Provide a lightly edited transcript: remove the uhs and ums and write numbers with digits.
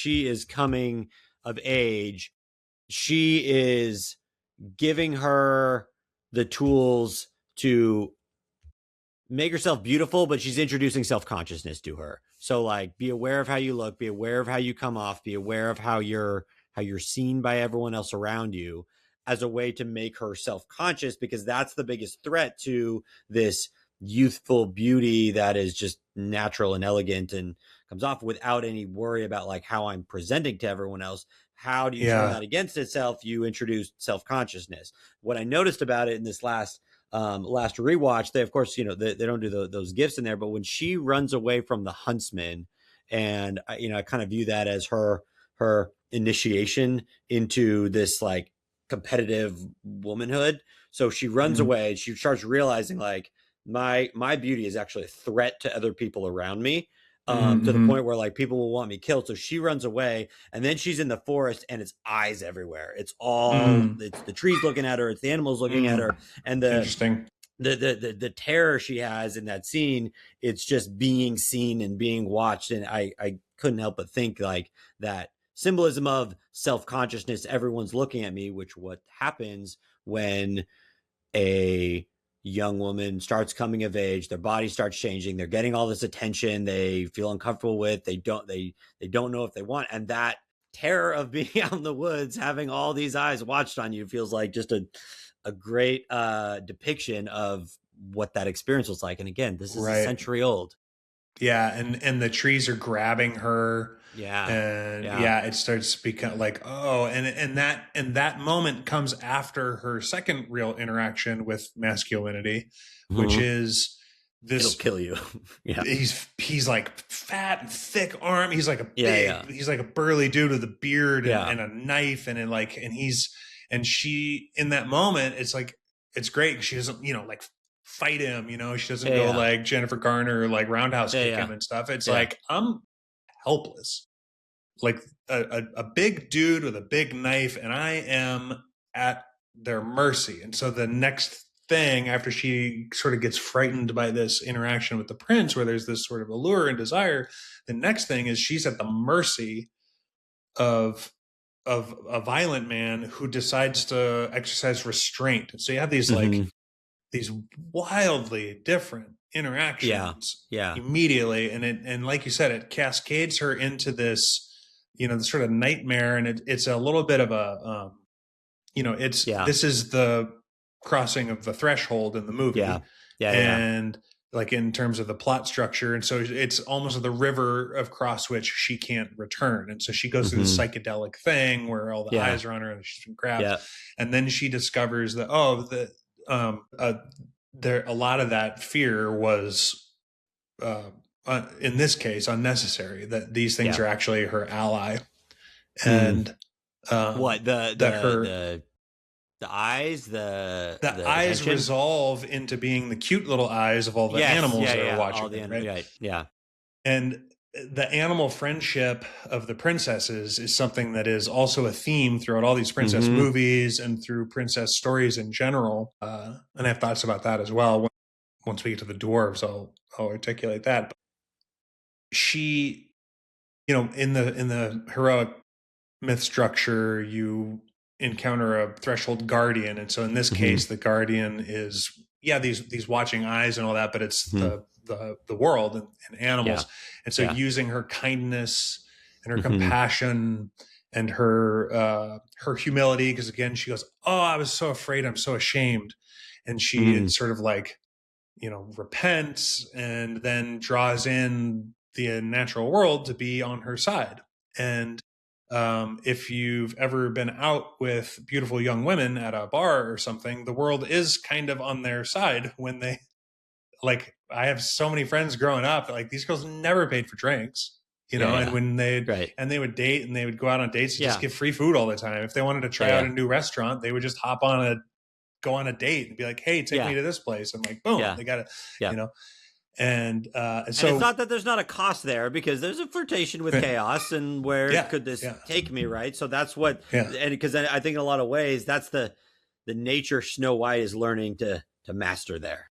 she is coming of age, she is giving her the tools to make herself beautiful, but she's introducing self-consciousness to her. So like, be aware of how you look, be aware of how you come off, be aware of how you're seen by everyone else around you, as a way to make her self-conscious, because that's the biggest threat to this youthful beauty that is just natural and elegant and comes off without any worry about like how I'm presenting to everyone else. How do you turn that against itself? You introduce self-consciousness. What I noticed about it in this last rewatch, they of course, they don't do those gifts in there, but when she runs away from the huntsman, and I kind of view that as her initiation into this like competitive womanhood. So she runs away, she starts realizing like my beauty is actually a threat to other people around me, to the point where like people will want me killed. So she runs away, and then she's in the forest and it's eyes everywhere. It's it's the trees looking at her, it's the animals looking at her, and the terror she has in that scene, it's just being seen and being watched. And I couldn't help but think like that symbolism of self-consciousness, everyone's looking at me, which what happens when a young woman starts coming of age, their body starts changing, they're getting all this attention they feel uncomfortable with, they don't know if they want, and that terror of being out in the woods having all these eyes watched on you feels like just a great depiction of what that experience was like. And again, this is a century old. And the trees are grabbing her. It starts to become like, and that moment comes after her second real interaction with masculinity, which is this. It'll kill you. He's like fat and thick arm. He's like he's like a burly dude with a beard and a knife, and she in that moment, it's like, it's great. She doesn't, like fight him, she doesn't go like Jennifer Garner, like roundhouse kick him and stuff. It's like, I'm helpless, like a big dude with a big knife, and I am at their mercy. And so the next thing, after she sort of gets frightened by this interaction with the prince, where there's this sort of allure and desire, the next thing is she's at the mercy of a violent man who decides to exercise restraint. And so you have these like these wildly different interactions immediately. And like you said, it cascades her into this, this sort of nightmare. And it's a little bit of a, this is the crossing of the threshold in the movie. Like in terms of the plot structure. And so it's almost the river of cross which she can't return. And so she goes through this psychedelic thing where all the eyes are on her and she's been grabbed. And then she discovers that, a lot of that fear was, in this case, unnecessary, that these things are actually her ally. And the eyes, the eyes attention resolve into being the cute little eyes of all the animals that are watching them, right? And the animal friendship of the princesses is something that is also a theme throughout all these princess movies and through princess stories in general. And I have thoughts about that as well. Once we get to the dwarves, I'll articulate that. But she, in the heroic myth structure, you encounter a threshold guardian, and so in this case the guardian is these watching eyes and all that, but it's the world and animals. And so using her kindness and her compassion and her humility, because again she goes, I was so afraid, I'm so ashamed, and she sort of like repents and then draws in the natural world to be on her side. And if you've ever been out with beautiful young women at a bar or something, the world is kind of on their side when they, like, I have so many friends growing up, like these girls never paid for drinks, and when they would date and they would go out on dates and just get free food all the time. If they wanted to try out a new restaurant, they would just go on a date and be like, hey, take me to this place. And like, boom, they got it, And so it's not that there's not a cost there, because there's a flirtation with chaos and where could this take me, right? So that's what, and because I think in a lot of ways that's the nature Snow White is learning to master there.